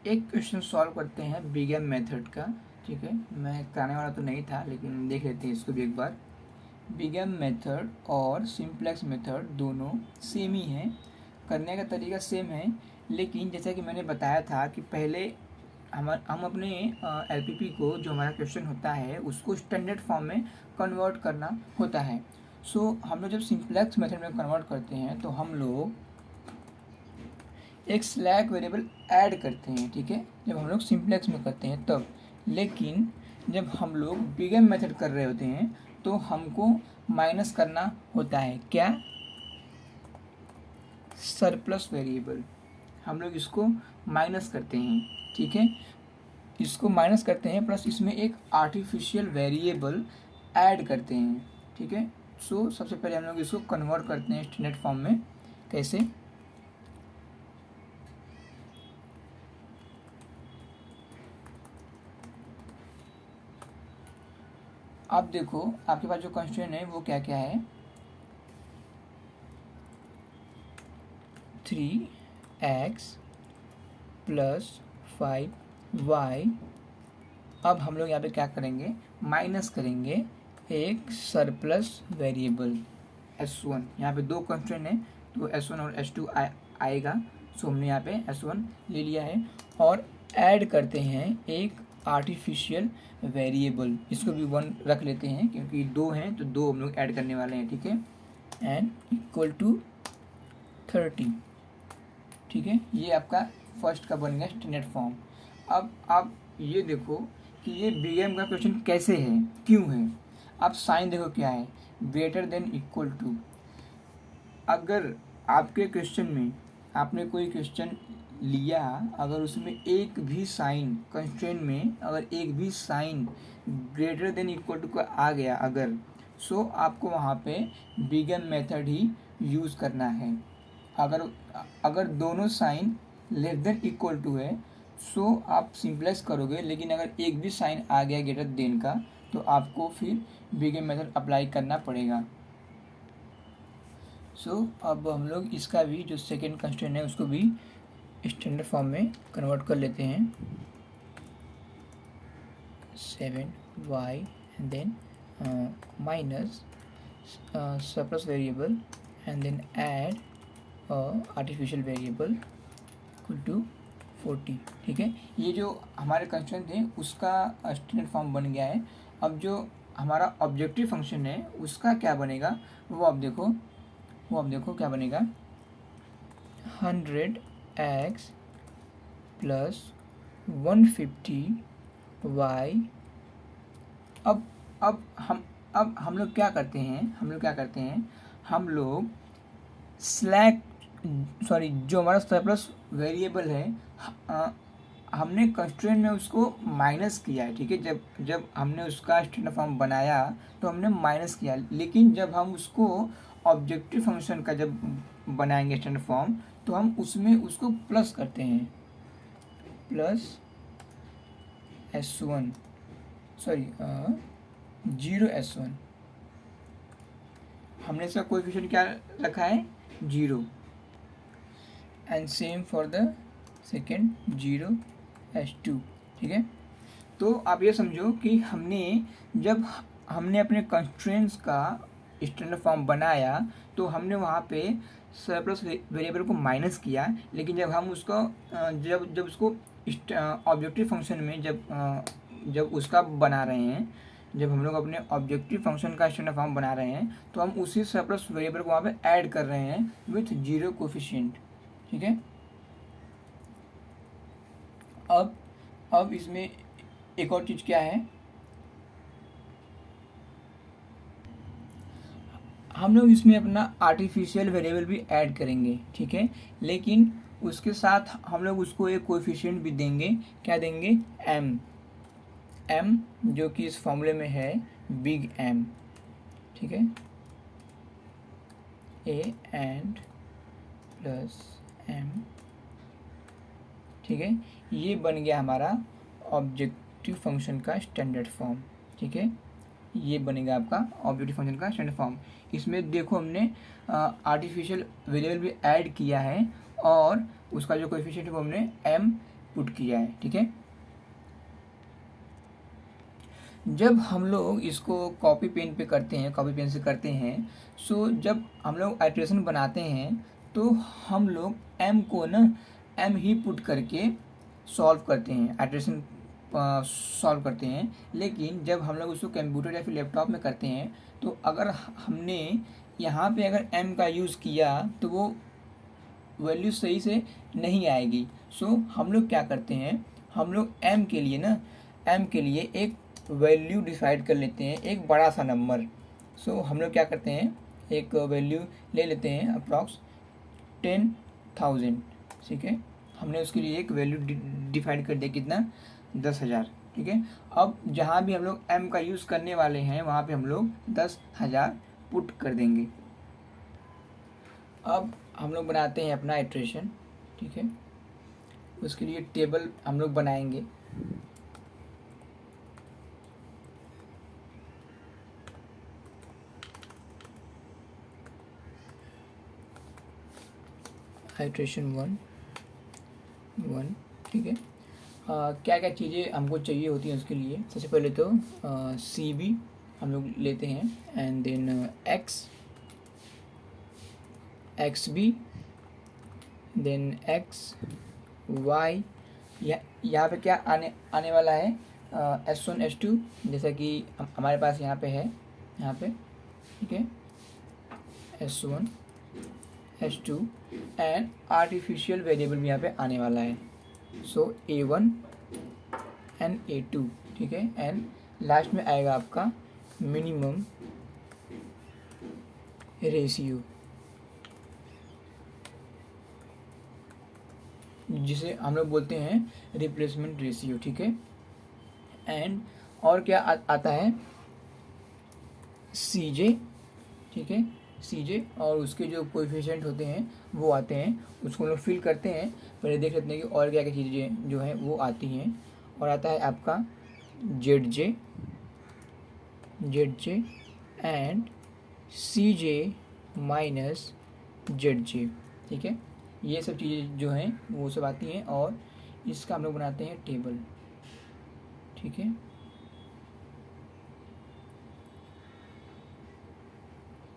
एक question solve करते हैं बिगेन मेथड का। ठीक है, मैं कराने वाला तो नहीं था लेकिन देख लेते हैं इसको भी एक बार। बिगेन मेथड और सिंप्लेक्स मेथड दोनों सेम ही हैं, करने का तरीका सेम है, लेकिन जैसा कि मैंने बताया था कि पहले हम अपने एलपीपी को, जो हमारा क्वेश्चन होता है, उसको स्टैंडर्ड फॉर्म में कन्वर्ट करना होता है। सो हम लोग जब सिंप्लेक्स मेथड में कन्वर्ट करते हैं तो हम लोग एक स्लैक वेरिएबल ऐड करते हैं। ठीक है, जब हम लोग सिंप्लेक्स में करते हैं तब। लेकिन जब हम लोग बिगेन मेथड कर रहे होते हैं तो हमको माइनस करना होता है। क्या? Surplus variable. हम लोग इसको माइनस करते हैं। ठीक है, इसको माइनस करते हैं, प्लस इसमें एक आर्टिफिशियल वेरिएबल ऐड करते हैं। ठीक है, सो सबसे पहले हम लोग इसको कन्वर्ट करते हैं स्टैंडर्ड फॉर्म में। कैसे? आप देखो, आपके पास जो कंस्ट्रेंट है वो क्या क्या है? 3x + 5y। अब हम लोग यहाँ पे क्या करेंगे? माइनस करेंगे एक सरप्लस वेरिएबल s1। यहाँ पे दो कंस्ट्रेंट है तो s1 और s2 आएगा। सो हमने यहाँ पे s1 ले लिया है और ऐड करते हैं एक आर्टिफिशियल वेरिएबल। इसको भी 1 रख लेते हैं क्योंकि दो हैं तो दो हम लोग ऐड करने वाले हैं। ठीक है, एंड इक्वल टू 30। ठीक है, ये आपका फर्स्ट का बन गया स्टैंडर्ड फॉर्म। अब आप ये देखो कि ये बिगेन का क्वेश्चन कैसे है, क्यों है। आप साइन देखो क्या है, ग्रेटर देन इक्वल टू। अगर आपके क्वेश्चन में आपने कोई क्वेश्चन लिया, अगर उसमें एक भी साइन कंस्ट्रेंट में, अगर एक भी sign greater than equal to का आ गया अगर, सो आपको वहाँ पे बिगेन मेथड ही यूज़ करना है। अगर अगर दोनों sign less than equal to है सो आप सिंप्लेक्स करोगे, लेकिन अगर एक भी साइन आ गया ग्रेटर देन का तो आपको फिर बिगेन मेथड अप्लाई करना पड़ेगा। सो अब हम लोग इसका भी जो सेकेंड कंस्ट्रेंट है उसको भी स्टैंडर्ड फॉर्म में कन्वर्ट कर लेते हैं। 7y and then minus surplus variable and then add artificial variable equal to 40। ठीक है, ये जो हमारे कंस्ट्रेंट थे उसका स्टैंडर्ड फॉर्म बन गया है। अब जो हमारा ऑब्जेक्टिव फंक्शन है उसका क्या बनेगा वो आप देखो क्या बनेगा। 100x + 150y। अब हम लोग क्या करते हैं, हम लोग स्लैक जो हमारा सरप्लस वेरिएबल है हमने कंस्ट्रेंट में उसको माइनस किया है। ठीक है, जब हमने उसका स्टैंडर्ड फॉर्म बनाया तो हमने माइनस किया, लेकिन जब हम उसको ऑब्जेक्टिव फंक्शन का जब बनाएंगे स्टैंडर्ड फॉर्म तो हम उसमें उसको प्लस करते हैं, प्लस s1 0s1। हमने इसका कोएफिशिएंट क्या रखा है? 0। And same for the second 0s2। ठीक है, तो आप ये समझो कि जब हमने अपने कंस्ट्रेंट्स का स्टैंडर्ड फॉर्म बनाया तो हमने वहाँ पे सरप्लस वेरिएबल को माइनस किया, लेकिन जब हम उसको जब उसको ऑब्जेक्टिव फंक्शन में जब उसका बना रहे हैं, जब हम लोग अपने ऑब्जेक्टिव फंक्शन का स्टैंडर्ड फॉर्म बना रहे हैं तो हम उसी सरप्लस वेरिएबल को वहाँ पे ऐड कर रहे हैं विथ 0 कोफिशिएंट। ठीक है, अब इसमें एक और चीज़ क्या है, हम लोग इसमें अपना आर्टिफिशियल वेरिएबल भी ऐड करेंगे। ठीक है, लेकिन उसके साथ हम लोग उसको एक कोएफिशिएंट भी देंगे। क्या देंगे? m, जो कि इस फॉर्मूले में है बिग M। ठीक है, a एंड प्लस m। ठीक है, ये बन गया हमारा ऑब्जेक्टिव फंक्शन का स्टैंडर्ड फॉर्म। ठीक है, ये बनेगा आपका ऑब्जेक्टिव फंक्शन का स्टैंडर्ड फॉर्म। इसमें देखो हमने आर्टिफिशियल वेरिएबल भी ऐड किया है और उसका जो कोएफिशिएंट है वो हमने m पुट किया है, ठीक है। जब हम लोग इसको कॉपी पेन पे करते हैं, कॉपी पेन से करते हैं, सो जब हम लोग आइट्रेशन बनाते हैं तो हम लोग m को ना m ही पुट करके सॉल्व करते हैं, आइट्रेशन सॉल्व करते हैं। लेकिन जब हम लोग उसको कंप्यूटर या फिर लैपटॉप में करते हैं तो अगर हमने यहाँ पे अगर m का यूज़ किया तो वो वैल्यू सही से नहीं आएगी। सो हम लोग क्या करते हैं, हम लोग m के लिए ना, m के लिए एक वैल्यू डिसाइड कर लेते हैं, एक बड़ा सा नंबर। सो हम लोग क्या करते हैं, एक वैल्यू ले लेते हैं अप्रॉक्स 10,000, ठीक है। हमने उसके लिए एक वैल्यू डिफाइड कर दिया, कितना, 10,000, ठीक है। अब जहाँ भी हम लोग m का यूज़ करने वाले हैं वहाँ पे हम लोग 10,000 पुट कर देंगे। अब हम लोग बनाते हैं अपना इटरेशन, ठीक है। उसके लिए टेबल हम लोग बनाएंगे। इटरेशन 1, ठीक है। क्या क्या चीज़ें हमको चाहिए होती हैं उसके लिए, सबसे पहले तो CB हम लोग लेते हैं, and then XB, then XY। यहाँ पे क्या आने वाला है, S1 S2, जैसा कि हमारे पास यहाँ पे है, यहाँ पे, ठीक है, S1 S2 and artificial variable भी यहाँ पे आने वाला है। सो A1 एंड A2, ठीक है। एंड लास्ट में आएगा आपका मिनिमम रेशियो, जिसे हम लोग बोलते हैं रिप्लेसमेंट रेशियो, ठीक है। एंड और क्या आता है, CJ, ठीक है, CJ, और उसके जो कोएफिशिएंट होते हैं वो आते हैं, उसको हम लोग फिल करते हैं। पहले देख लेते हैं कि और क्या क्या चीज़ें जो हैं वो आती हैं। और आता है आपका ZJ and CJ minus ZJ, ठीक है। ये सब चीज़ें जो हैं वो सब आती हैं और इसका हम लोग बनाते हैं टेबल, ठीक है।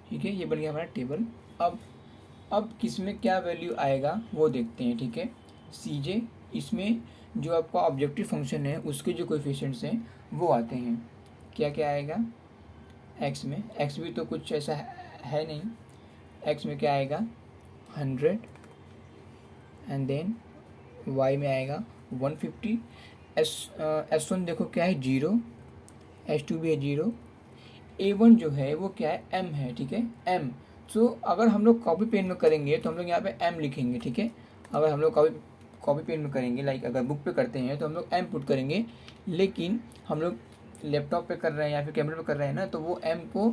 ठीक है, ये बन गया हमारा टेबल। अब किस में क्या वैल्यू आएगा वो देखते हैं, ठीक है। CJ, इसमें जो आपका ऑब्जेक्टिव फंक्शन है उसके जो कोएफिशिएंट्स हैं वो आते हैं। क्या क्या आएगा x में, x भी तो कुछ ऐसा है नहीं, x में क्या आएगा 100, एंड देन y में आएगा 150। S1 देखो क्या है 0, S2 भी है 0, A1 जो है वो क्या है m है, ठीक है, m। सो अगर हम लोग कॉपी पेन में करेंगे तो हम लोग यहाँ पे m लिखेंगे, ठीक है। अगर हम लोग कॉपी पेन में करेंगे, लाइक अगर बुक पे करते हैं तो हम लोग m पुट करेंगे। लेकिन हम लोग लैपटॉप पे कर रहे हैं या फिर कैमरे पे कर रहे हैं ना, तो वो m को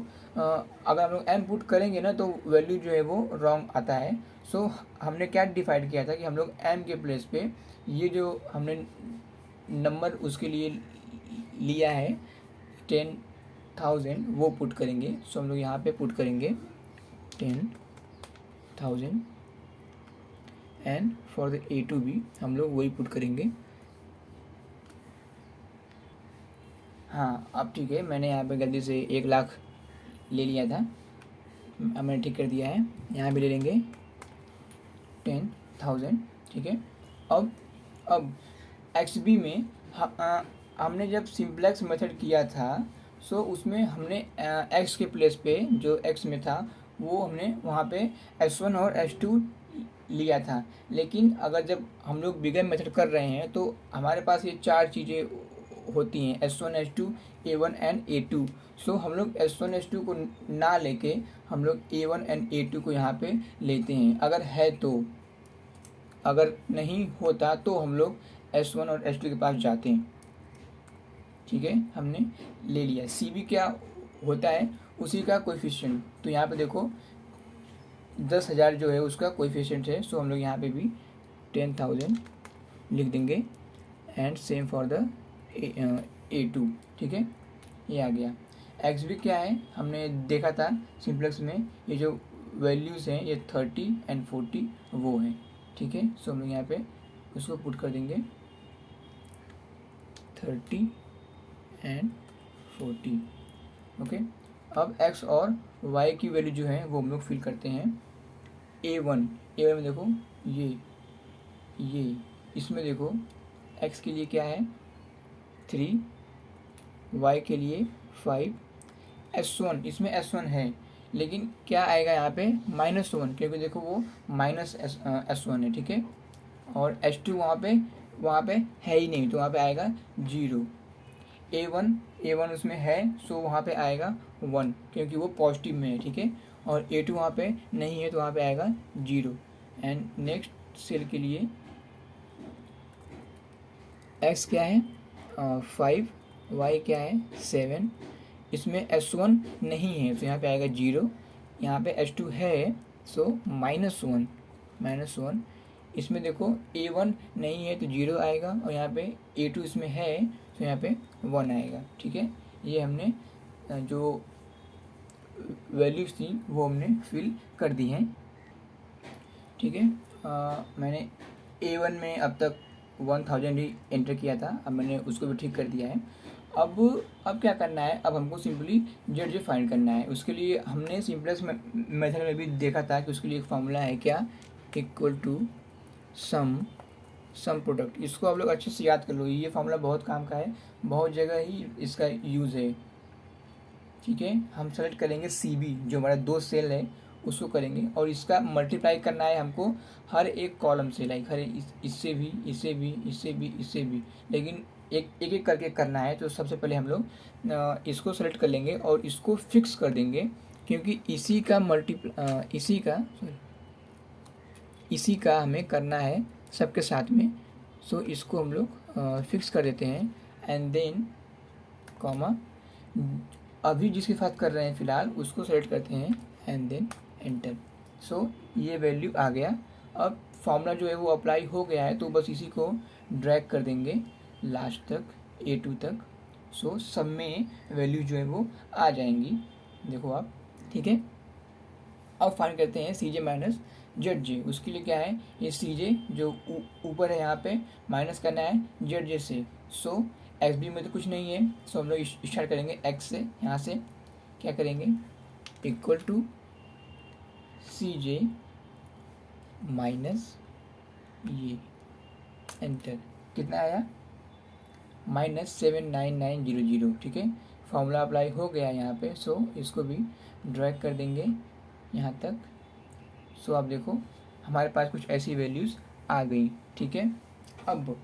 अगर हम लोग m पुट करेंगे ना तो वैल्यू जो है वो रॉन्ग आता है। सो हमने क्या डिफाइड किया था कि हम लोग m के प्लेस पे ये जो हमने नंबर उसके लिए लिया है 10,000 वो पुट करेंगे। सो हम लोग यहाँ पे पुट करेंगे 10,000 एंड फॉर द A2 भी हम लोग वही पुट करेंगे। हाँ, अब ठीक है, मैंने यहाँ पे गलती से 1,00,000 ले लिया था, अब मैंने ठीक कर दिया है। यहाँ भी ले लेंगे 10,000, ठीक है। अब XB में हमने जब सिंप्लेक्स मेथड किया था, सो उसमें हमने x के प्लेस पे जो x में था वो हमने वहाँ पे S1 और S2 लिया था। लेकिन अगर जब हम लोग बिगर मेथड कर रहे हैं तो हमारे पास ये 4 चीज़ें होती हैं, S1 S2 A1 and A2। सो हम लोग S1 S2 को ना लेके हम लोग A1 एंड A2 को यहाँ पे लेते हैं अगर है तो। अगर नहीं होता तो हम लोग S1 और S2 के पास जाते हैं, ठीक है। हमने ले लिया। CB क्या होता है, उसी का कोएफिशिएंट। तो यहाँ पे देखो 10,000 जो है उसका कोएफिशिएंट है। सो हम लोग यहाँ पे भी 10,000 लिख देंगे and same for the A2, ठीक है, ये आ गया। XB क्या है, हमने देखा था सिंप्लेक्स में, ये जो वैल्यूज़ हैं ये 30 एंड 40 वो हैं, ठीक है। सो हम लोग यहाँ पे उसको पुट कर देंगे 30 एंड 40। ओके, अब x और y की वैल्यू जो है वो हम लोग फिल करते हैं। a1 में देखो ये इसमें देखो x के लिए क्या है 3, y के लिए 5, s1 इसमें s1 है लेकिन क्या आएगा यहाँ पे -1, क्योंकि देखो वो -s1 है, ठीक है। और h2 वहाँ पे है ही नहीं, तो वहाँ पे आएगा 0। a1 उसमें है, सो वहाँ पे आएगा 1 क्योंकि वो पॉजिटिव में है, ठीक है। और a2 वहाँ पे नहीं है तो वहाँ पे आएगा 0। एंड नेक्स्ट सेल के लिए x क्या है 5, y क्या है 7, इसमें s1 नहीं है तो यहाँ पे आएगा 0। यहाँ पे h2 है सो -1, इसमें देखो a1 नहीं है तो 0 आएगा, और यहाँ पे a2 इसमें है तो यहाँ पे 1 आएगा, ठीक है। ये हमने जो वैल्यूज थी वो हमने फिल कर दी हैं, ठीक है। मैंने a1 में अब तक 1000 ही एंटर किया था, अब मैंने उसको भी ठीक कर दिया है। अब क्या करना है, अब हमको सिंपली जेड फाइंड करना है। उसके लिए हमने सिंपलेस्ट मेथड में भी देखा था कि उसके लिए एक फार्मूला है क्या, इक्वल टू सम प्रोडक्ट। इसको आप लोग अच्छे से याद कर लो, ये फार्मूला बहुत काम का है, बहुत जगह ही इसका यूज़ है, ठीक है। हम सेलेक्ट करेंगे CB जो हमारा 2 सेल है उसको करेंगे, और इसका मल्टीप्लाई करना है हमको हर एक कॉलम से, लाइक हर इससे भी, इससे भी, इससे भी, इससे भी, लेकिन एक करके करना है। तो सबसे पहले हम लोग इसको सेलेक्ट कर लेंगे और इसको फिक्स कर देंगे, क्योंकि इसी का हमें करना है सबके साथ में। सो इसको हम लोग फिक्स कर देते हैं, एंड देन कॉमा, अभी जिसके साथ कर रहे हैं फ़िलहाल उसको सेलेक्ट करते हैं, एंड देन एंटर। सो ये वैल्यू आ गया। अब फॉर्मूला जो है वो अप्लाई हो गया है, तो बस इसी को ड्रैग कर देंगे लास्ट तक, A2 तक। सो सब में वैल्यू जो है वो आ जाएंगी, देखो आप, ठीक है। अब फाइंड करते हैं CJ माइनस ZJ। उसके लिए क्या है, ये CJ जो ऊपर है यहाँ पे माइनस करना है ZJ से। सो XB में तो कुछ नहीं है, सो हम लोग स्टार्ट करेंगे X से। यहाँ से क्या करेंगे, इक्वल टू CJ माइनस ये, एंटर। कितना आया -79900, ठीक है। फॉर्मूला अप्लाई हो गया यहाँ पे, सो इसको भी ड्रैग कर देंगे यहाँ तक। सो आप देखो हमारे पास कुछ ऐसी वैल्यूज़ आ गई, ठीक है। अब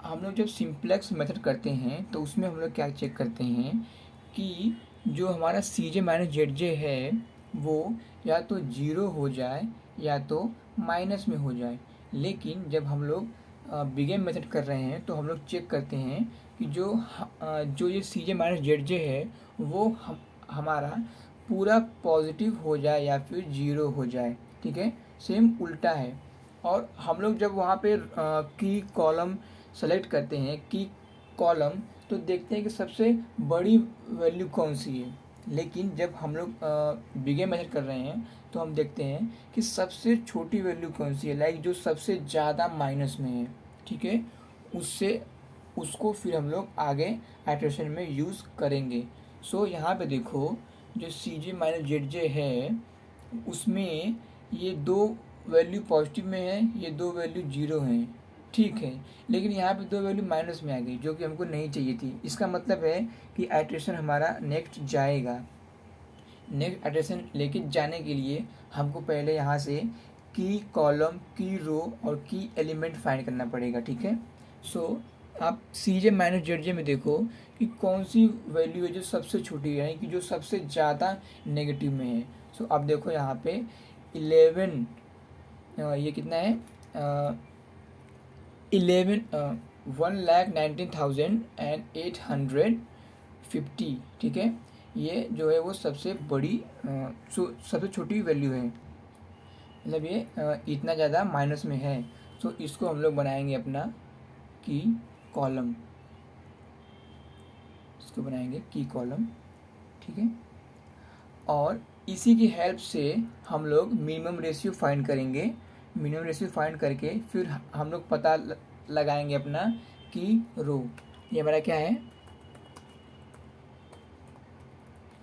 हम लोग जब सिंप्लेक्स मेथड करते हैं तो उसमें हम लोग क्या चेक करते हैं कि जो हमारा CJ माइनस ZJ है वो या तो 0 हो जाए या तो माइनस में हो जाए। लेकिन जब हम लोग बिगेन मेथड कर रहे हैं तो हम लोग चेक करते हैं कि जो ये CJ माइनस ZJ है वो हमारा पूरा पॉजिटिव हो जाए या फिर 0 हो जाए, ठीक है। सेम उल्टा है। और हम लोग जब वहाँ पे की कॉलम सेलेक्ट करते हैं, की कॉलम, तो देखते हैं कि सबसे बड़ी वैल्यू कौन सी है। लेकिन जब हम लोग बिगेन मेथड कर रहे हैं तो हम देखते हैं कि सबसे छोटी वैल्यू कौन सी है, लाइक जो सबसे ज़्यादा माइनस में है, ठीक है। उसको फिर हम लोग आगे आइटरेशन में यूज़ करेंगे। सो यहाँ पे देखो जो CJ माइनस ZJ है उसमें ये 2 वैल्यू पॉजिटिव में है, ये 2 वैल्यू 0 हैं, ठीक है। लेकिन यहाँ पे 2 वैल्यू माइनस में आ गई जो कि हमको नहीं चाहिए थी। इसका मतलब है कि आइटरेशन हमारा नेक्स्ट जाएगा। नेक्स्ट आइटरेशन लेके जाने के लिए हमको पहले यहाँ से की कॉलम, की रो और की एलिमेंट फाइंड करना पड़ेगा, ठीक है। सो आप CJ माइनस ZJ में देखो कि कौन सी वैल्यू है जो सबसे छोटी है, यानी कि जो सबसे ज़्यादा नेगेटिव में है। सो आप देखो यहाँ पे 11, ये कितना है 1,19,850, ठीक है। ये जो है वो सबसे बड़ी सबसे छोटी वैल्यू है, मतलब ये इतना ज़्यादा माइनस में है। तो इसको हम लोग बनाएंगे अपना की कॉलम, इसको बनाएंगे की कॉलम, ठीक है। और इसी की हेल्प से हम लोग मिनिमम रेशियो फाइंड करेंगे। मिनिमम रेशियो फाइंड करके फिर हम लोग पता लगाएंगे अपना की रो। ये हमारा क्या है,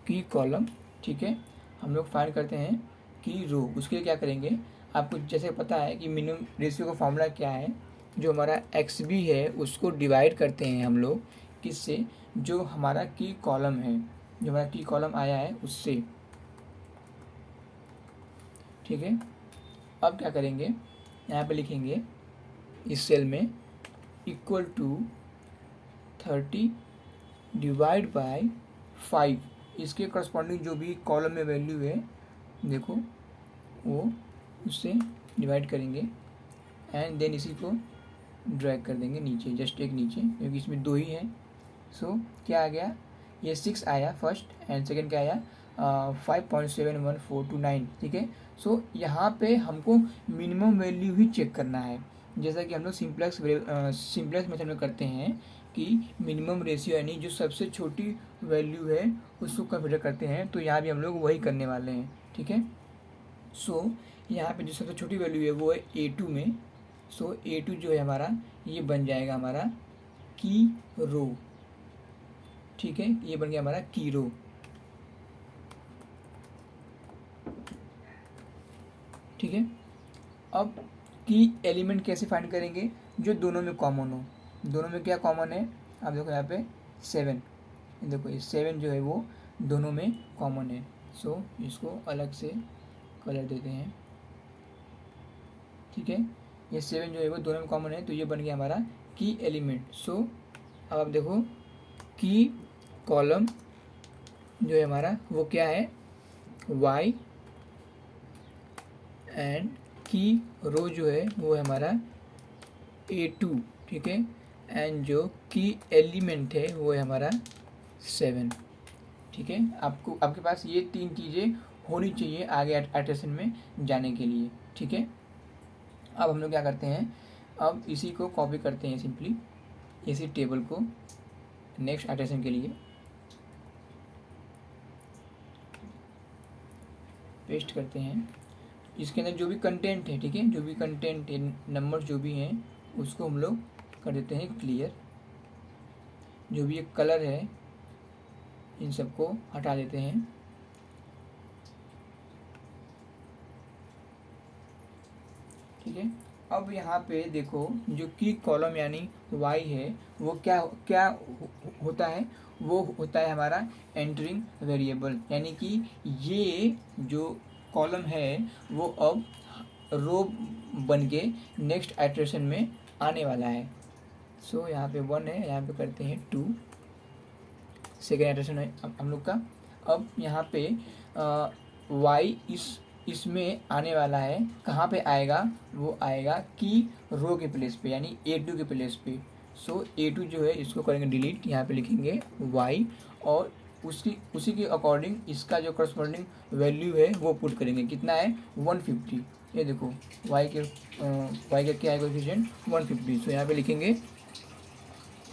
की कॉलम, ठीक है। हम लोग फाइंड करते हैं की रो। उसके लिए क्या करेंगे, आपको जैसे पता है कि मिनिमम रेशियो का फॉर्मूला क्या है, जो हमारा एक्स बी है उसको डिवाइड करते हैं हम लोग किससे, जो हमारा की कॉलम है, जो हमारा की कॉलम आया है उससे, ठीक है। अब क्या करेंगे, यहाँ पे लिखेंगे इस सेल में इक्वल टू 30 डिवाइड बाय 5, इसके करस्पॉन्डिंग जो भी कॉलम में वैल्यू है देखो वो उससे डिवाइड करेंगे एंड देन इसी को ड्रैग कर देंगे नीचे, जस्ट एक नीचे, क्योंकि इसमें 2 ही है। सो क्या आ गया, ये 6 आया फर्स्ट एंड सेकेंड क्या आया 5.71429, ठीक है। सो यहाँ पे हमको मिनिमम वैल्यू ही चेक करना है, जैसा कि हम लोग सिंपलेक्स मेथड में करते हैं कि मिनिमम रेशियो यानी जो सबसे छोटी वैल्यू है उसको कंसिडर करते हैं, तो यहाँ भी हम लोग वही करने वाले हैं, ठीक है। सो यहाँ पे जो सबसे छोटी वैल्यू है वो है A2 में। सो A2 जो है हमारा ये बन जाएगा हमारा की रो, ठीक है, ये बन गया हमारा की रो। ठीक है, अब की एलिमेंट कैसे फाइंड करेंगे, जो दोनों में कॉमन हो। दोनों में क्या कॉमन है, आप देखो यहाँ पे 7, देखो ये 7 जो है वो दोनों में कॉमन है। सो इसको अलग से कलर देते हैं, ठीक है। ये 7 जो है वो दोनों में कॉमन है, तो ये बन गया हमारा की एलिमेंट। सो अब आप देखो की कॉलम जो है हमारा वो क्या है y, एंड की रो जो है वो है हमारा A2, ठीक है। एंड जो की एलिमेंट है वो है हमारा 7, ठीक है। आपको आपके पास ये 3 चीज़ें होनी चाहिए आगे एट्रेशन में जाने के लिए, ठीक है। अब हम लोग क्या करते हैं, अब इसी को कॉपी करते हैं सिंपली, इसी टेबल को नेक्स्ट एट्रेशन के लिए पेस्ट करते हैं। इसके अंदर जो भी कंटेंट है, ठीक है, जो भी कंटेंट है, नंबर जो भी हैं उसको हम लोग कर देते हैं क्लियर। जो भी एक कलर है इन सबको हटा देते हैं, ठीक है। अब यहाँ पे देखो जो की कॉलम यानी y है वो क्या क्या होता है, वो होता है हमारा एंटरिंग वेरिएबल, यानी कि ये जो कॉलम है वो अब रो बन के नेक्स्ट आइटरेशन में आने वाला है। सो यहाँ पे 1 है, यहाँ पे करते हैं 2, सेकेंड आइटरेशन है हम लोग का। अब यहाँ पे y इसमें आने वाला है, कहाँ पे आएगा, वो आएगा की रो के प्लेस पे, यानी A2 के प्लेस पे। सो A2 जो है इसको करेंगे डिलीट, यहाँ पे लिखेंगे y और उसी के अकॉर्डिंग इसका जो करस्पॉन्डिंग वैल्यू है वो पुट करेंगे, कितना है 150। ये देखो y का क्या है कोएफिशिएंट 150, सो यहाँ पे लिखेंगे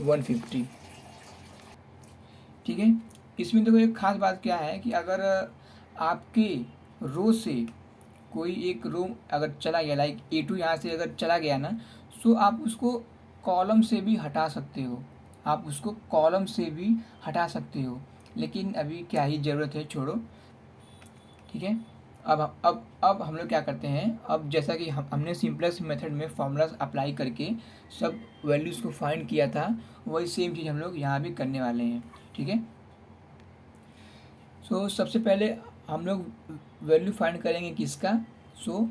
150, ठीक है। इसमें देखो एक खास बात क्या है कि अगर आपके रो से कोई एक रो अगर चला गया, लाइक A2 यहाँ से अगर चला गया ना, सो आप उसको कॉलम से भी हटा सकते हो, आप उसको कॉलम से भी हटा सकते हो, लेकिन अभी क्या ही ज़रूरत है, छोड़ो, ठीक है। अब हम लोग क्या करते हैं, अब जैसा कि हमने सिंपलेक्स मेथड में फॉर्मूलाज अप्लाई करके सब वैल्यूज़ को फाइंड किया था, वही सेम चीज़ हम लोग यहाँ भी करने वाले हैं, ठीक है। सो सबसे पहले हम लोग वैल्यू फाइंड करेंगे किसका, सो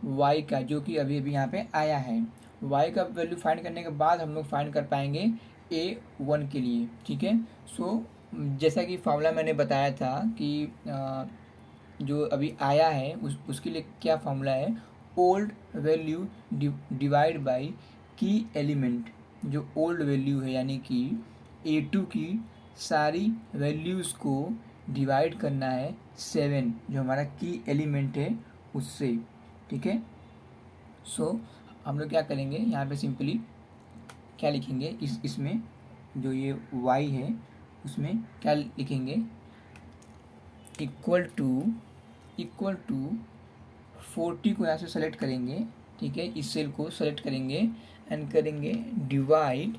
y का, जो कि अभी अभी यहाँ पे आया है। y का वैल्यू फाइंड करने के बाद हम लोग फाइंड कर पाएंगे A1 के लिए, ठीक है। सो जैसा कि फार्मूला मैंने बताया था कि जो अभी आया है उसके लिए क्या फार्मूला है, ओल्ड वैल्यू डिवाइड बाय की एलिमेंट, जो ओल्ड वैल्यू है यानी कि A2 की सारी वैल्यूज़ को डिवाइड करना है 7, जो हमारा की एलिमेंट है उससे, ठीक है। सो हम लोग क्या करेंगे, यहाँ पे सिंपली क्या लिखेंगे, इसमें जो ये y है उसमें क्या लिखेंगे, इक्वल टू 40 को यहाँ से सेलेक्ट करेंगे, ठीक है, इस सेल को सेलेक्ट करेंगे एंड करेंगे डिवाइड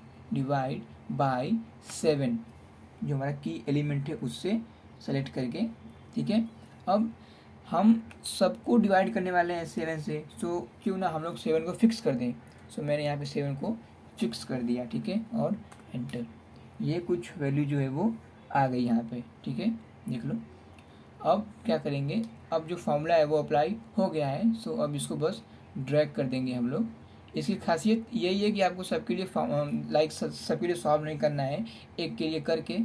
बाय 7 जो हमारा की एलिमेंट है उससे सेलेक्ट करके, ठीक है। अब हम सबको डिवाइड करने वाले हैं 7 से, सो क्यों ना हम लोग 7 को फिक्स कर दें। सो मैंने यहाँ पे 7 को फिक्स कर दिया, ठीक है, और एंटर। ये कुछ वैल्यू जो है वो आ गई यहाँ पे, ठीक है, देख लो। अब क्या करेंगे, अब जो फॉर्मूला है वो अप्लाई हो गया है, सो अब इसको बस ड्रैग कर देंगे हम लोग। इसकी खासियत यही है कि आपको सबके लिए सबके लिए सॉल्व नहीं करना है, एक के लिए करके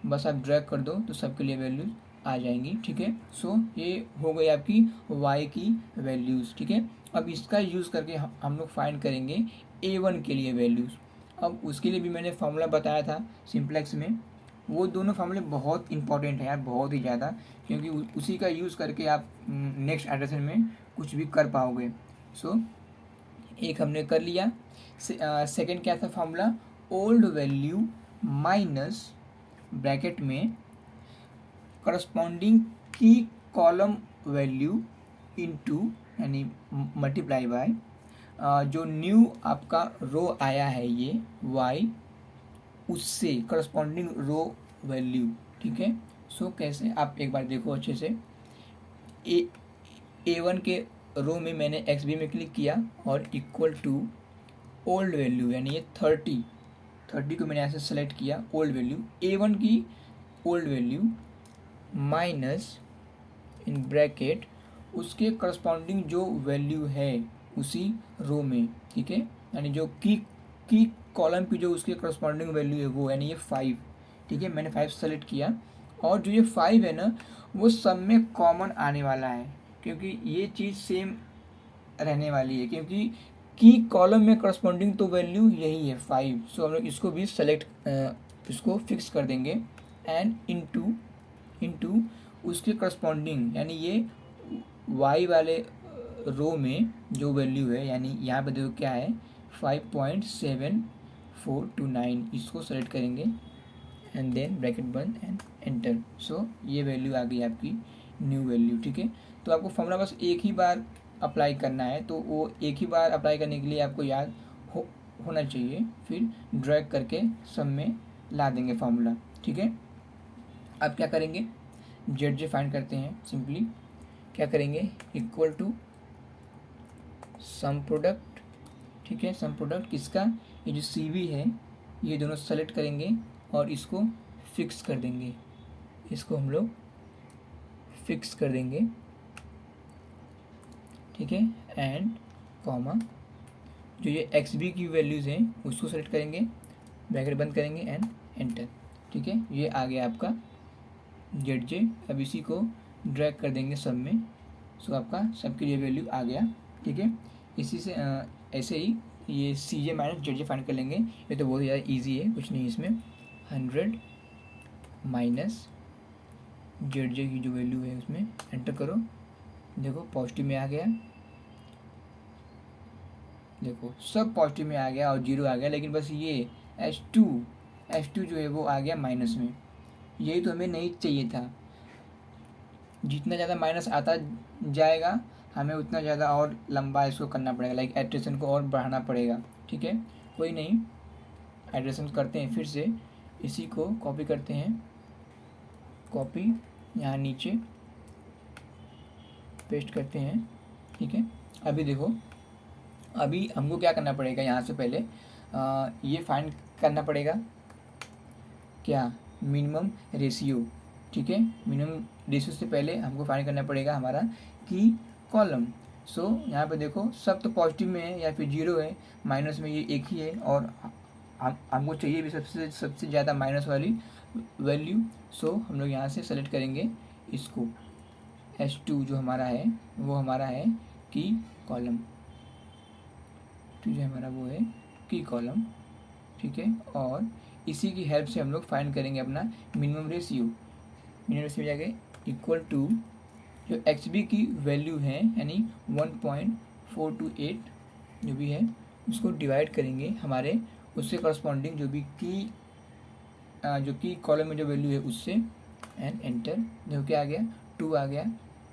बस आप ड्रैग कर दो तो सबके लिए वैल्यूज आ जाएंगी, ठीक है। सो ये हो गई आपकी y की वैल्यूज़, ठीक है। अब इसका यूज़ करके हम लोग फाइंड करेंगे a1 के लिए वैल्यूज़। अब उसके लिए भी मैंने फार्मूला बताया था सिंप्लेक्स में, वो दोनों फार्मूले बहुत इंपॉर्टेंट है यार, बहुत ही ज़्यादा, क्योंकि उसी का यूज़ करके आप नेक्स्ट एडिशन में कुछ भी कर पाओगे। सो एक हमने कर लिया। सेकंड क्या था formula, old value minus bracket में करस्पॉन्डिंग की कॉलम वैल्यू इनटू यानी मल्टीप्लाई बाय जो न्यू आपका रो आया है ये y, उससे करस्पॉन्डिंग रो वैल्यू, ठीक है। सो कैसे, आप एक बार देखो अच्छे से। a1 के रो में मैंने XB में क्लिक किया और इक्वल टू ओल्ड वैल्यू यानी ये 30 को मैंने ऐसे सेलेक्ट किया, ओल्ड वैल्यू a1 की old value minus in bracket उसके करस्पॉन्डिंग जो वैल्यू है उसी रो में, ठीक है, यानी जो की कॉलम की जो उसके करस्पॉन्डिंग वैल्यू है वो, यानी ये 5, ठीक है, मैंने 5 सेलेक्ट किया। और जो ये 5 है ना वो सब में कॉमन आने वाला है, क्योंकि ये चीज़ सेम रहने वाली है, क्योंकि की कॉलम में करस्पॉन्डिंग तो वैल्यू यही है 5। सो हम लोग इसको भी सेलेक्ट इसको फिक्स कर देंगे एंड इनटू उसके करस्पॉन्डिंग यानी ये y वाले रो में जो वैल्यू है, यानी यहाँ पे देखो क्या है 5.7429, इसको सेलेक्ट करेंगे एंड देन ब्रैकेट बंद एंड एंटर। सो ये वैल्यू आ गई आपकी न्यू वैल्यू, ठीक है। तो आपको फॉर्मूला बस एक ही बार अप्लाई करना है, तो वो एक ही बार अप्लाई करने के लिए आपको याद होना चाहिए, फिर ड्रैग करके सब में ला देंगे फार्मूला, ठीक है। अब क्या करेंगे, जेड फाइंड करते हैं। सिंपली क्या करेंगे, इक्वल टू सम प्रोडक्ट, ठीक है, सम प्रोडक्ट किसका, ये जो CV है ये दोनों सेलेक्ट करेंगे और इसको फिक्स कर देंगे, इसको हम लोग फिक्स कर देंगे, ठीक है, एंड कॉमा जो ये XB की वैल्यूज़ हैं उसको सेलेक्ट करेंगे, ब्रैकेट बंद करेंगे एंड एंटर, ठीक है। ये आ गया आपका ZJ। अब इसी को ड्रैग कर देंगे सब में, सो आपका सबके लिए वैल्यू आ गया, ठीक है। इसी से ऐसे ही ये CJ माइनस ZJ फाइंड कर लेंगे, ये तो बहुत ज़्यादा इजी है, कुछ नहीं इसमें। 100 माइनस ZJ की जो वैल्यू है उसमें एंटर करो, देखो पॉजिटिव में आ गया, देखो सब पॉजिटिव में आ गया और 0 आ गया, लेकिन बस ये H2 जो है वो आ गया माइनस में। यही तो हमें नहीं चाहिए था, जितना ज़्यादा माइनस आता जाएगा हमें उतना ज़्यादा और लंबा इसको करना पड़ेगा, लाइक एड्रेशन को और बढ़ाना पड़ेगा, ठीक है। कोई नहीं, एड्रेशन करते हैं फिर से, इसी को कॉपी करते हैं, कॉपी यहाँ नीचे पेस्ट करते हैं, ठीक है। अभी देखो, अभी हमको क्या करना पड़ेगा, यहाँ से पहले ये फाइंड करना पड़ेगा क्या, मिनिमम रेशियो, ठीक है। मिनिमम रेशियो से पहले हमको फाइंड करना पड़ेगा हमारा की कॉलम। सो यहाँ पे देखो सब तो पॉजिटिव में है या फिर 0 है, माइनस में ये एक ही है, और हमको चाहिए भी सबसे ज़्यादा माइनस वाली वैल्यू। सो हम लोग यहाँ से सेलेक्ट करेंगे इसको, H2 जो हमारा है वो हमारा है की कॉलम, तो जो हमारा वो है की कॉलम, ठीक है। और इसी की हेल्प से हम लोग फाइंड करेंगे अपना मिनिमम रेशियो। मिनिमम रेशियो जाके इक्वल टू जो XB की वैल्यू है यानी 1.428 जो भी है उसको डिवाइड करेंगे हमारे उससे करस्पॉन्डिंग जो भी जो की कॉलम में जो वैल्यू है उससे, एंड एंटर। देखो क्या आ गया, 2 आ गया,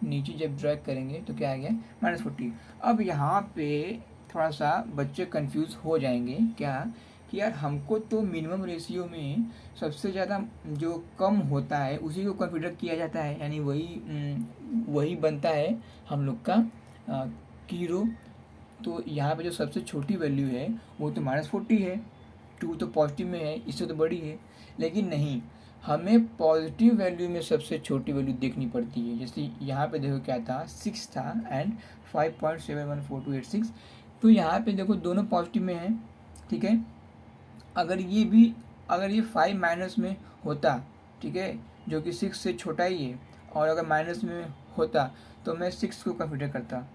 नीचे जब ड्रैग करेंगे तो क्या आ गया -40। अब यहाँ पे थोड़ा सा बच्चे कंफ्यूज हो जाएंगे क्या, कि यार हमको तो मिनिमम रेशियो में सबसे ज़्यादा जो कम होता है उसी को कंसिडर किया जाता है, यानी वही बनता है हम लोग का कीरो। तो यहाँ पे जो सबसे छोटी वैल्यू है वो तो -40 है, 2 तो पॉजिटिव में है, इससे तो बड़ी है। लेकिन नहीं, हमें पॉजिटिव वैल्यू में सबसे छोटी वैल्यू देखनी पड़ती है। जैसे यहाँ पे देखो क्या था, 6 था एंड 5.714286। तो यहाँ पे देखो दोनों पॉजिटिव में है, ठीक है। अगर ये 5 माइनस में होता, ठीक है, जो कि 6 से छोटा ही है, और अगर माइनस में होता तो मैं 6 को कंसिडर करता,